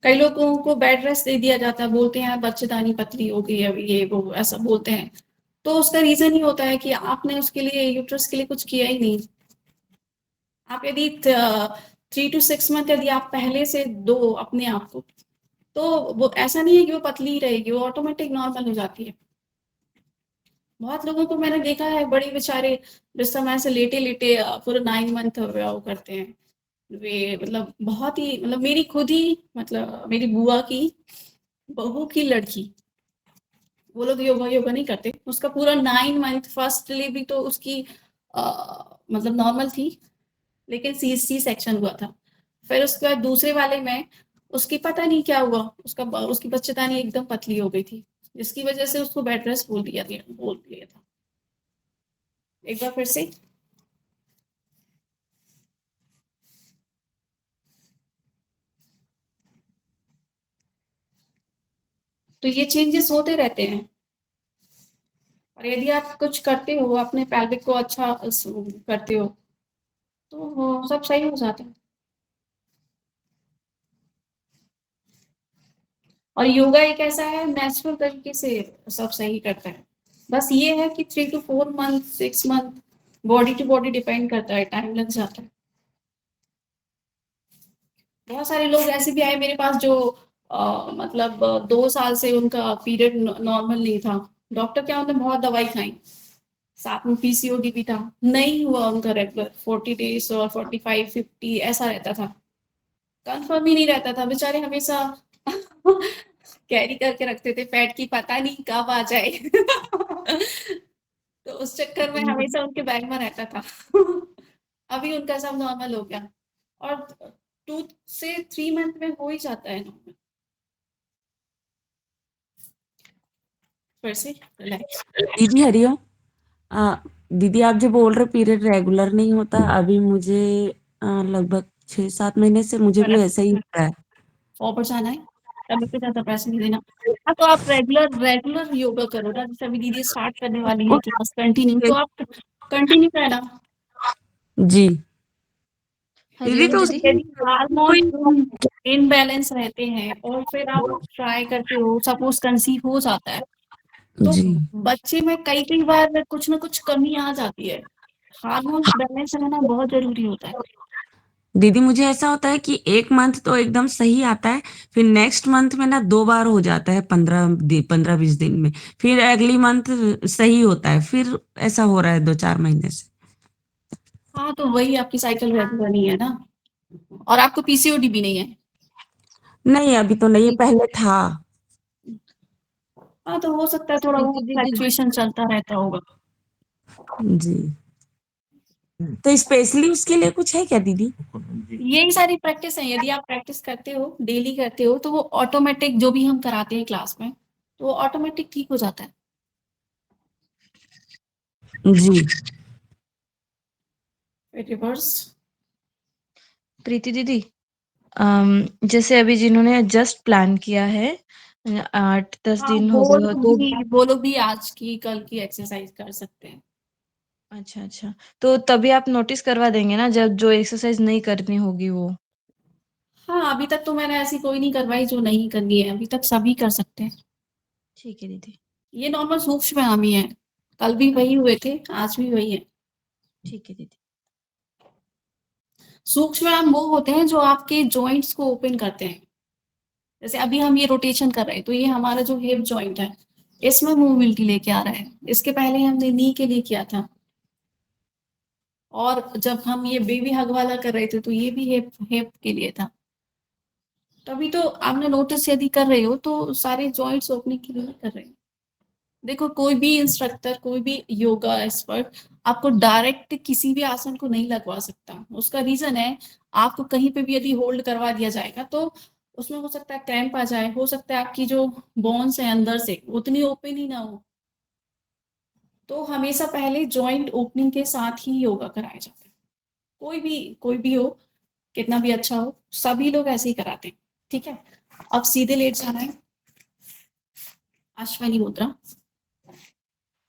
कई लोगों को बेड रेस्ट दे दिया जाता है, बोलते हैं बच्चेदानी पतली हो गई है, ये वो ऐसा बोलते हैं, तो उसका रीजन ही होता है कि आपने उसके लिए, यूट्रस के लिए कुछ किया ही नहीं। आप यदि 3 to 6 मंथ यदि आप पहले से दो अपने आप को, तो वो ऐसा नहीं है कि वो पतली ही रहेगी, वो ऑटोमेटिक नॉर्मल हो जाती है। बहुत लोगों को मैंने देखा है, बड़े बेचारे जिस समय से लेटे-लेटे पूरा 9 मंथ वो करते हैं। वे मतलब बहुत ही मतलब मेरी खुद ही मतलब मेरी बुआ की बहू की लड़की, वो लोग योगा नहीं करते। उसका पूरा 9 मंथ फर्स्ट डिलीवरी तो उसकी मतलब नॉर्मल थी, लेकिन सी सेक्शन हुआ था। फिर उसके बाद दूसरे वाले में उसकी पता नहीं क्या हुआ, उसकी बच्चेदानी एकदम पतली हो गई थी, जिसकी वजह से उसको बेड रेस्ट बोल दिया था। एक बार फिर से। तो ये चेंजेस होते रहते हैं, और यदि आप कुछ करते हो, अपने पैल्विक को अच्छा करते हो, तो वो सब सही हो जाता है। और योगा एक ऐसा है, नेचुरल तरीके से सब सही करता है। बस ये है कि 3 to 4 month, 6 month, body to body depend करता है, टाइम लग जाता है। बहुत सारे लोग ऐसे भी आए मेरे पास जो मतलब 2 साल से उनका पीरियड नॉर्मल नहीं था। डॉक्टर क्या, उन्होंने बहुत दवाई खाई, साथ में पीसीओडी भी था, नहीं हुआ उनका रेगुलर। 40 डेज और 45, 50 ऐसा रहता था, कंफर्म ही नहीं रहता था। बेचारे हमेशा कैरी करके रखते थे फैट की, पता नहीं कब आ जाए। तो उस चक्कर में हमेशा उनके बैग में रहता था। अभी उनका सब नॉर्मल हो गया, और 2 से 3 मंथ में हो ही जाता है नॉर्मल। फिर से रिलैक्स। दीदी हरिओम। आ, दीदी आप जो बोल रहे पीरियड रेगुलर नहीं होता, अभी मुझे लगभग 6-7 महीने से मुझे भी ऐसा ही होता है। ऊपर जाना है, तभी पे ज़्यादा पैसे नहीं देना। हाँ, तो आप रेगुलर योगा करो ना, जैसे अभी दीदी स्टार्ट करने वाली है क्लास कंटिन्यू, तो आप कंटिन्यू करना। जी दीदी, हरिओम तो दीदी। यदि कोई हार्मोन इनबैलेंस रहते हैं और फिर आप ट्राई करते हो, सपोज कंसीव हो जाता है, तो जी बच्चे में कई बार कुछ ना कुछ कमी आ जाती है। हार्मोन्स बैलेंस रहना बहुत जरूरी होता है। दीदी, मुझे ऐसा होता है कि 1 मंथ तो एकदम सही आता है, फिर नेक्स्ट मंथ में ना 2 बार हो जाता है, 15-20 दिन में, फिर अगली मंथ सही होता है, फिर ऐसा हो रहा है 2-4 महीने से। हाँ, तो वही आपकी साइकिल रेगुलर नहीं है ना, और आपको पीसीओडी भी नहीं है। नहीं, अभी तो नहीं, पहले था। हाँ, तो हो सकता है थोड़ा बहुत फ्लक्चुएशन चलता रहता होगा। जी, तो स्पेशली उसके लिए कुछ है क्या दीदी? यही सारी प्रैक्टिस है, यदि आप प्रैक्टिस करते हो, डेली करते हो, तो वो ऑटोमेटिक जो भी हम कराते हैं क्लास में, तो वो ऑटोमेटिक ठीक हो जाता है। जी रिवर्स। प्रीति दीदी, जैसे अभी जिन्होंने जस्ट प्लान किया है, 8-10 हाँ, दिन हो गए हो तो वो लोग भी आज की कल की एक्सरसाइज कर सकते हैं। अच्छा अच्छा, तो तभी आप नोटिस करवा देंगे ना जब जो एक्सरसाइज नहीं करनी होगी वो। हाँ, अभी तक तो मैंने ऐसी कोई नहीं करवाई जो नहीं करनी है, अभी तक सभी कर सकते हैं। ठीक है दीदी। ये नॉर्मल सूक्ष्म व्यायाम है, कल भी वही हुए थे, आज भी वही है। ठीक है दीदी। सूक्ष्म व्यायाम वो होते हैं जो आपके जॉइंट्स को ओपन करते हैं। जैसे अभी हम ये रोटेशन कर रहे हैं, तो ये हमारा जो हिप जॉइंट है, इसमें मूवमेंट लेके आ रहा है। इसके पहले हमने नी के लिए किया था, और जब हम ये बेबी हग वाला कर रहे थे, तो ये भी हिप के लिए था। तभी तो आपने नोटिस यदि कर रहे हो, तो सारे जॉइंट्स ओपनिंग के लिए कर रहे हैं। देखो, कोई भी इंस्ट्रक्टर, कोई भी योगा एक्सपर्ट आपको डायरेक्ट किसी भी आसन को नहीं लगवा सकता। उसका रीजन है, आपको कहीं पे भी यदि होल्ड करवा दिया जाएगा, तो उसमें हो सकता है क्रैम्प आ जाए, हो सकता है आपकी जो बोन्स है अंदर से उतनी ओपन ही ना हो। तो हमेशा पहले जॉइंट ओपनिंग के साथ ही योगा कराया जाता है। कोई भी हो, कितना भी अच्छा हो, सभी लोग ऐसे ही कराते हैं। ठीक है, अब सीधे लेट जाना है, अश्वनी मुद्रा।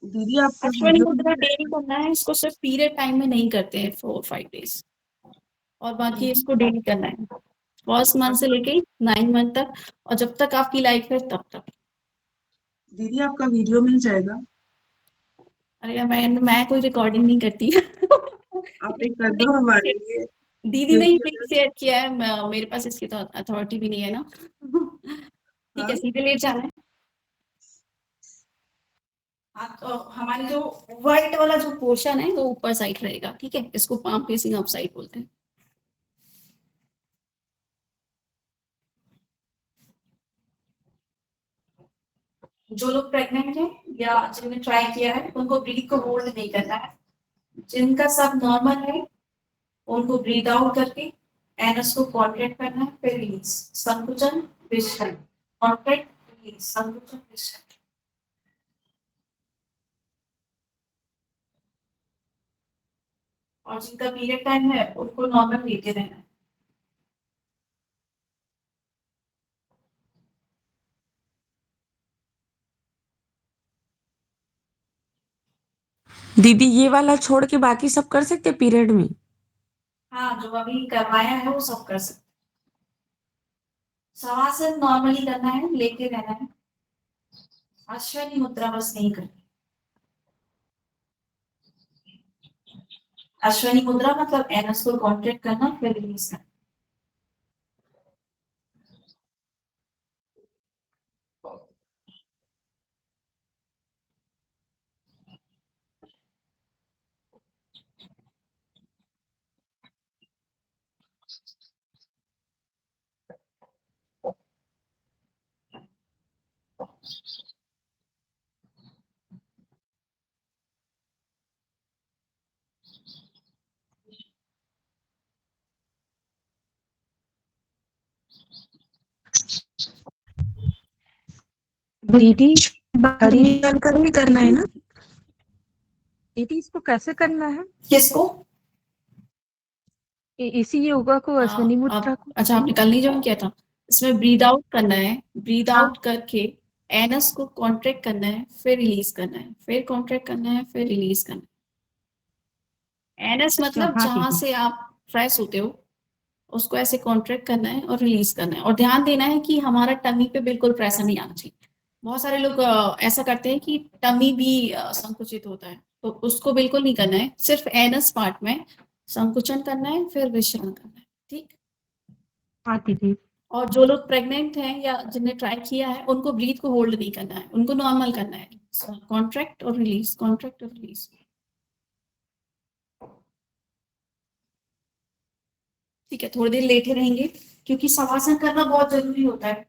दीदी आपका अश्वनी वीडियो मुद्रा डेली करना है, इसको सिर्फ पीरियड टाइम में नहीं करते हैं, 4-5 डेज, और बाकी इसको डेली करना है, फर्स्ट मंथ से लेके 9 मंथ तक, और जब तक आपकी लाइफ है तब तक। दीदी आपका वीडियो मिल जाएगा, अरे यार, मैं कोई रिकॉर्डिंग नहीं करती। आप एक कर दो हमारे लिए, दीदी ने ही क्योंकि लिंक शेयर किया है, मेरे पास इसकी तो अथॉरिटी भी नहीं है ना। ठीक हाँ है, सीधे लेट जाना है। आप हमारे जो व्हाइट वाला जो पोर्शन है वो ऊपर साइड रहेगा, ठीक है, इसको पाम फेसिंग अप साइड बोलते हैं। जो लोग प्रेग्नेंट हैं या जिन्होंने ट्राई किया है उनको ब्रीथ को होल्ड नहीं करना है। जिनका सब नॉर्मल है उनको ब्रीथ आउट करके एनस को कॉन्ट्रैक्ट करना है, फिर रिलीज, संकुचन विसर्जन, कॉन्ट्रैक्ट रिलीज, संकुचन विसर्जन। और जिनका पीरियड टाइम है उनको नॉर्मल लेते रहना है। दीदी ये वाला छोड़ के बाकी सब कर सकते पीरियड में? हाँ, जो अभी करवाया है वो सब कर सकते। शवासन नॉर्मली करना है, लेके रहना है। अश्वनी मुद्रा बस नहीं करनी। अश्वनी मुद्रा मतलब एनस को कॉन्ट्रैक्ट करना, फिर रिलीज करना। दीदी हरी जल ही करना है ना दीदी? इसको कैसे करना है? किसको? इसी योगा को, अश्विनी मुद्रा को? अच्छा, आपने कल नहीं ज्वाइन किया था? इसमें ब्रीद आउट करना है, ब्रीद हाँ। आउट करके एनस को कॉन्ट्रैक्ट करना है, फिर रिलीज करना है, फिर कॉन्ट्रैक्ट करना है, फिर रिलीज करना है। एनस मतलब हाँ जहां दीदी। से आप फ्रेश होते हो उसको ऐसे कॉन्ट्रैक्ट करना है और रिलीज करना है। और ध्यान देना है कि हमारा टमी पे बिल्कुल प्रेशर नहीं आना चाहिए। बहुत सारे लोग ऐसा करते हैं कि टमी भी संकुचित होता है, तो उसको बिल्कुल नहीं करना है। सिर्फ एनस पार्ट में संकुचन करना है, फिर विश्राम करना है, ठीक। हाँ दीदी। और जो लोग प्रेग्नेंट हैं या जिन्हें ट्राई किया है उनको ब्रीथ को होल्ड नहीं करना है, उनको नॉर्मल करना है, कॉन्ट्रैक्ट और रिलीज, कॉन्ट्रैक्ट और रिलीज। ठीक है, थोड़ी देर लेटे रहेंगे क्योंकि शवासन करना बहुत जरूरी होता है।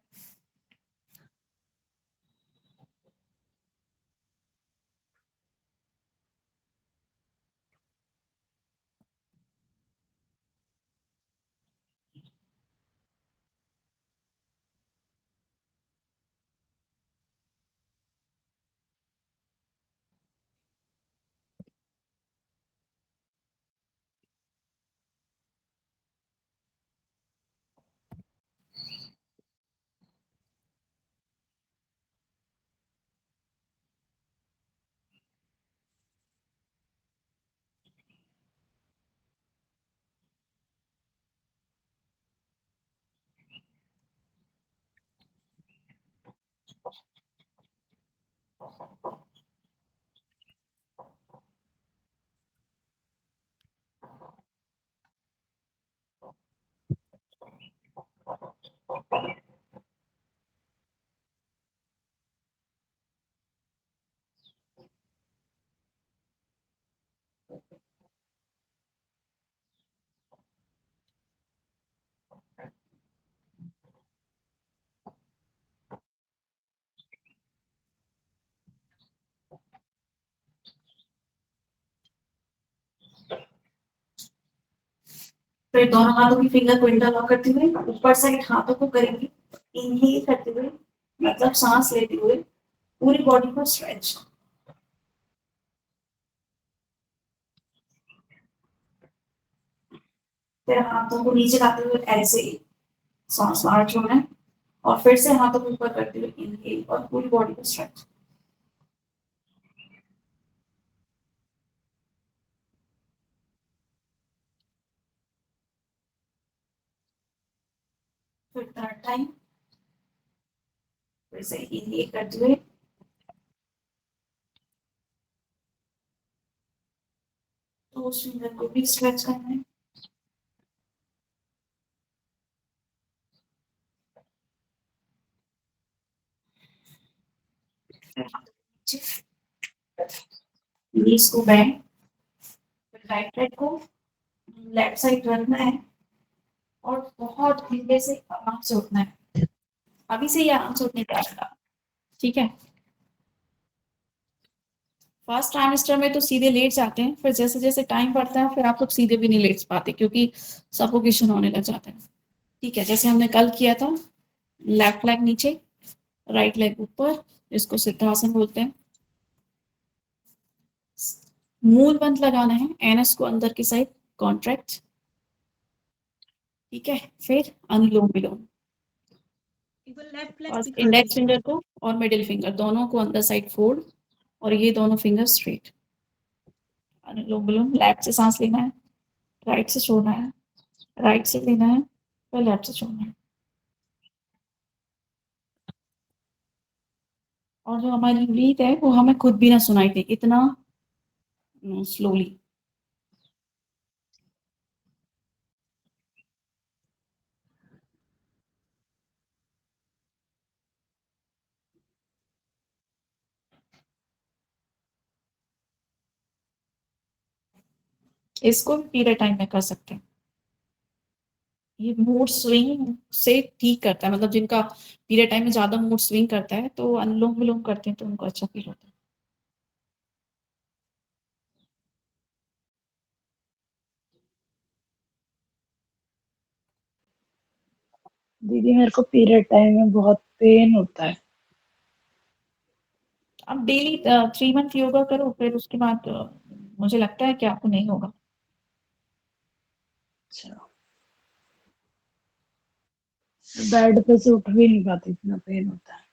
फिर दोनों हाथों की फिंगर को इंटरलॉक करते हुए ऊपर साइड हाथों को करेंगे, इनहेल करते हुए, मतलब सांस लेते हुए पूरी बॉडी को स्ट्रेच। फिर हाथों को नीचे लाते हुए ऐसे सांस बाहर छोड़ना है और फिर से हाथों को ऊपर करते हुए इनहेल और पूरी बॉडी को स्ट्रेच। फिर थर्ड टाइम फिर से इनहेल करते हुए तो उस फिंगर को भी स्ट्रेच करना है। नीज को बैंड, राइट लेग को लेफ्ट साइड रखना है और बहुत धीरे से आराम से उठना है। अभी से ही आराम से उठने का, ठीक है। फर्स्ट ट्राइमेस्टर में तो सीधे लेट जाते हैं, फिर जैसे जैसे टाइम बढ़ता है फिर आप लोग सीधे भी नहीं लेट पाते क्योंकि सफोकेशन होने लग जाता है। ठीक है, जैसे हमने कल किया था, लेफ्ट लेग नीचे, राइट लेग ऊपर, इसको सिद्धासन बोलते हैं। मूल बंद लगाना है, एनएस को अंदर की साइड कॉन्ट्रैक्ट, ठीक है। फिर अनुलोम विलोम, और इंडेक्स फिंगर को और मिडिल फिंगर दोनों को अंदर साइड फोल्ड और ये दोनों फिंगर स्ट्रेट। अनुलोम विलोम, लेफ्ट से सांस लेना है, राइट से छोड़ना है, राइट से लेना है, फिर लेफ्ट से छोड़ना है। और जो हमारी ब्रीथ है वो हमें खुद भी ना सुनाई दे, इतना स्लोली। इसको भी पीरियड टाइम में कर सकते हैं। ये मूड स्विंग से ठीक करता है, मतलब जिनका पीरियड टाइम में ज्यादा मूड स्विंग करता है तो अनुलोम विलोम करते हैं तो उनको अच्छा फील होता है। दीदी मेरे को पीरियड टाइम में बहुत पेन होता है। अब डेली 3 मंथ योगा करो, फिर उसके बाद मुझे लगता है कि आपको नहीं होगा। अच्छा, बेड पे से उठ भी नहीं पाती, इतना पेन होता है।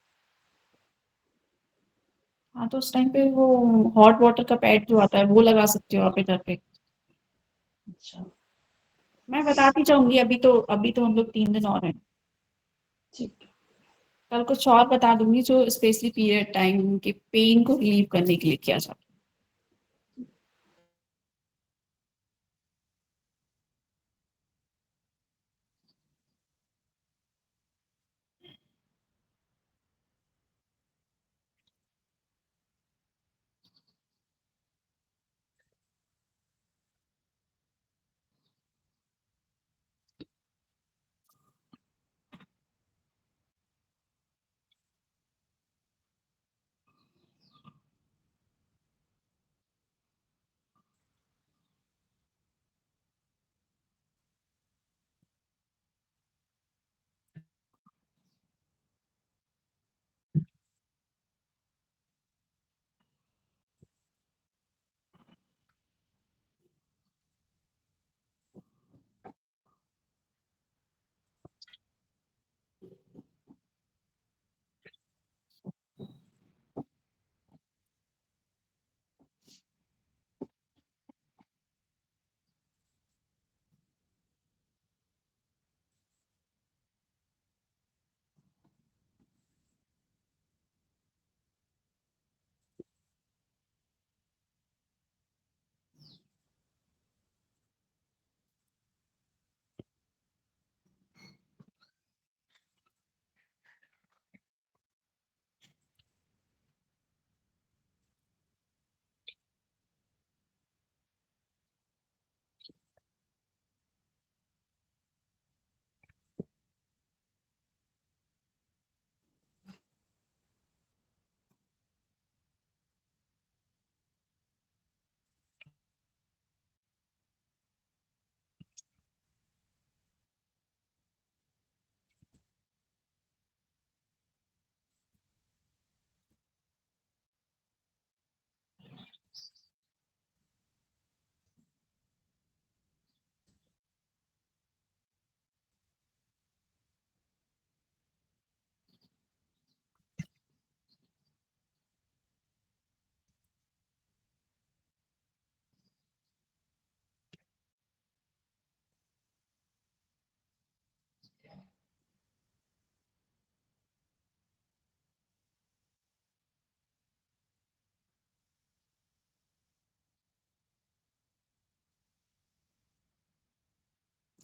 हाँ, तो उस टाइम पे वो हॉट वाटर का पैड जो आता है वो लगा सकते हो आप इधर पे। अच्छा, मैं बताती जाऊंगी, अभी तो हम लोग 3 दिन और हैं। ठीक है। कल कुछ और बता दूंगी जो स्पेशली पीरियड टाइम के पेन को रिलीव करने के लिए किया जाता है।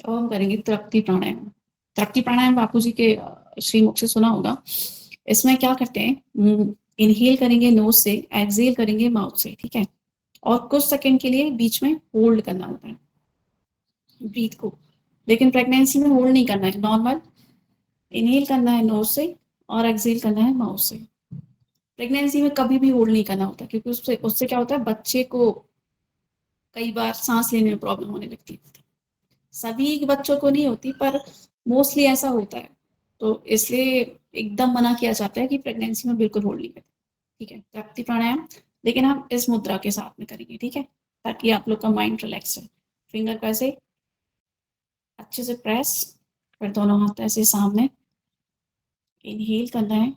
अब हम करेंगे तृप्ति प्राणायाम। तृप्ति प्राणायाम बापू जी के श्रीमुख से सुना होगा। इसमें क्या करते हैं, इनहेल करेंगे नोज से, एक्सहेल करेंगे माउथ से, ठीक है। और कुछ सेकंड के लिए बीच में होल्ड करना होता है ब्रीथ को, लेकिन प्रेगनेंसी में होल्ड नहीं करना है, नॉर्मल इनहेल करना है नोज से और एक्सहेल करना है माउथ से। प्रेगनेंसी में कभी भी होल्ड नहीं करना होता, क्योंकि उससे उससे क्या होता है, बच्चे को कई बार सांस लेने में प्रॉब्लम होने लगती है। सभी बच्चों को नहीं होती, पर मोस्टली ऐसा होता है, तो इसलिए एकदम मना किया जाता है कि प्रेगनेंसी में बिल्कुल होल्ड नहीं करें। ठीक है, व्याप्ति प्राणायाम, लेकिन हम इस मुद्रा के साथ में करेंगे, ठीक है, ताकि आप लोग का माइंड रिलैक्स हो। फिंगर को ऐसे अच्छे से प्रेस, फिर दोनों हाथ ऐसे सामने, इनहेल करना है,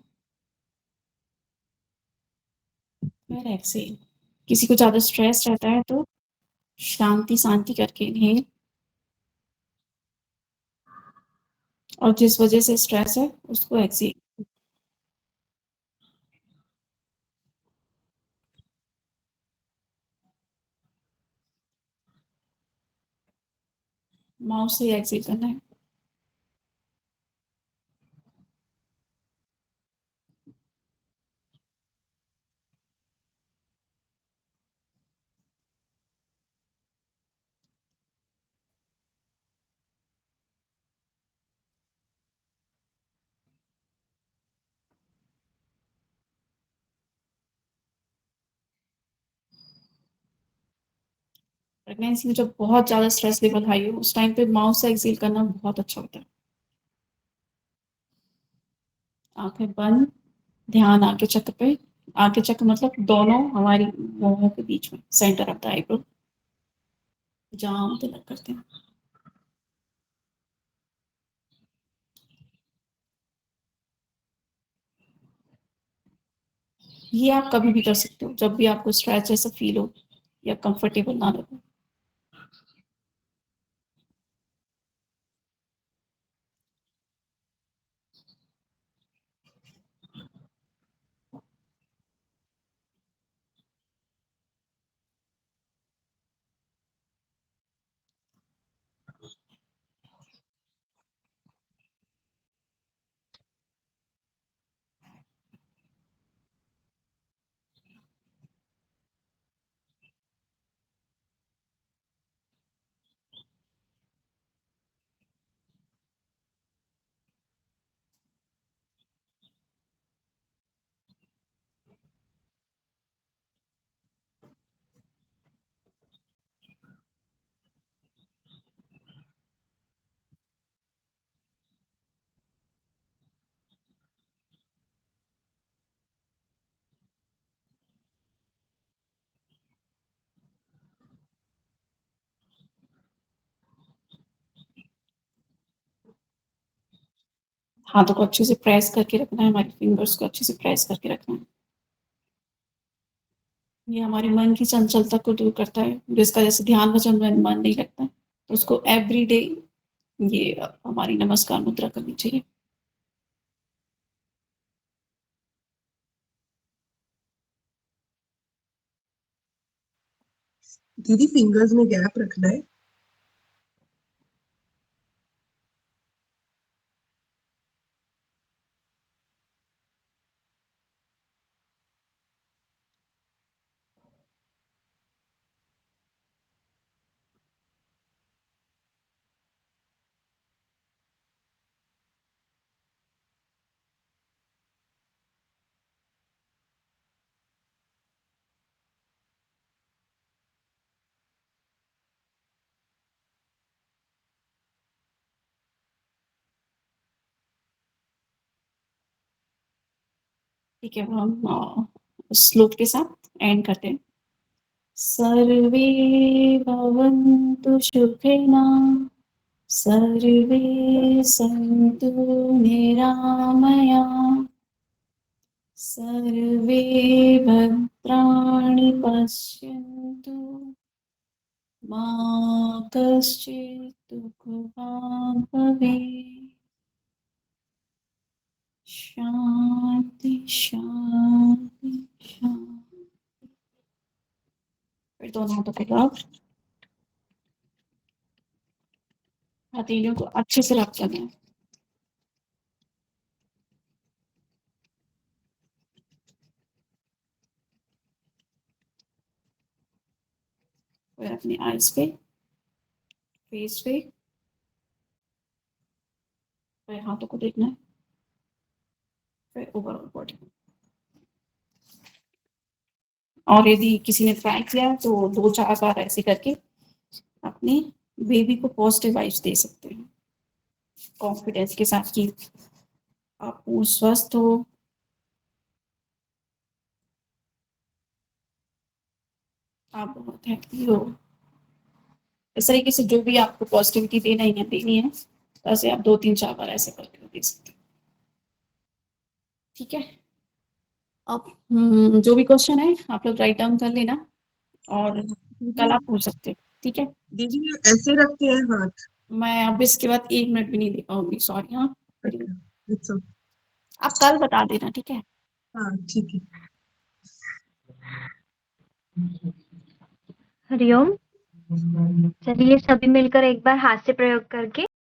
फिर एक्सहेल। किसी को ज्यादा स्ट्रेस रहता है तो शांति शांति करके इनहेल, और जिस वजह से स्ट्रेस है उसको एक्सहेल। माउथ से एक्सहेल करना है। प्रेगनेंसी में जब बहुत ज्यादा स्ट्रेस लेवल हाई हो, उस टाइम पे माउथ से एक्सहेल करना बहुत अच्छा होता है। आंखें बंद, ध्यान आगे चक्र पे, आगे चक्र मतलब दोनों हमारी मुंहों के बीच में, सेंटर ऑफ द आईब्रो, जहां हम तिलक करते हैं। ये आप कभी भी कर सकते हो, जब भी आपको स्ट्रेस जैसा फील हो या कंफर्टेबल ना लगे। हाथों को अच्छे से प्रेस करके रखना है, हमारी फिंगर्स को अच्छे से प्रेस करके रखना है। ये हमारे मन की चंचलता को दूर करता है, जिसका जैसे ध्यान भजन में मन नहीं लगता, तो उसको एवरी डे ये हमारी नमस्कार मुद्रा करनी चाहिए। दीदी फिंगर्स में गैप रखना है। ठीक है, हम श्लोक के साथ एंड करते हैं। सर्वे भवन्तु सुखिनः, सर्वे सन्तु निरामयाः, सर्वे भद्राणि पश्यन्तु, मा कश्चित् दुःखभाग् भवेत्। शांति शांति शांति। फिर दोनों हाथों को रब, हथेलियों को अच्छे से रब करना है। फिर अपने आईज पे, फेस पे, फिर हाथों को देखना है, फिर ओवरऑल बॉडी। और यदि किसी ने ट्राई किया तो 2-4 बार ऐसे करके अपने बेबी को पॉजिटिव वाइब्स दे सकते हैं, कॉन्फिडेंस के साथ कि आप स्वस्थ हो, आप बहुत हैप्पी हो। इस तरीके से जो भी आपको पॉजिटिविटी देनी है, तो ऐसे आप 2-3-4 बार ऐसे करके दे सकते हैं। ठीक है? अब जो भी क्वेश्चन है आप लोग राइट डाउन कर लेना और कल आप पूछ सकते हैं। ठीक है? दीदी ये ऐसे रखते हैं हाथ? मैं अब इसके बाद 1 मिनट भी नहीं दे पाऊंगी, सॉरी। हाँ, It's okay. आप कल बता देना। ठीक है? हाँ ठीक है। हरिओम। चलिए सभी मिलकर एक बार हास्य प्रयोग करके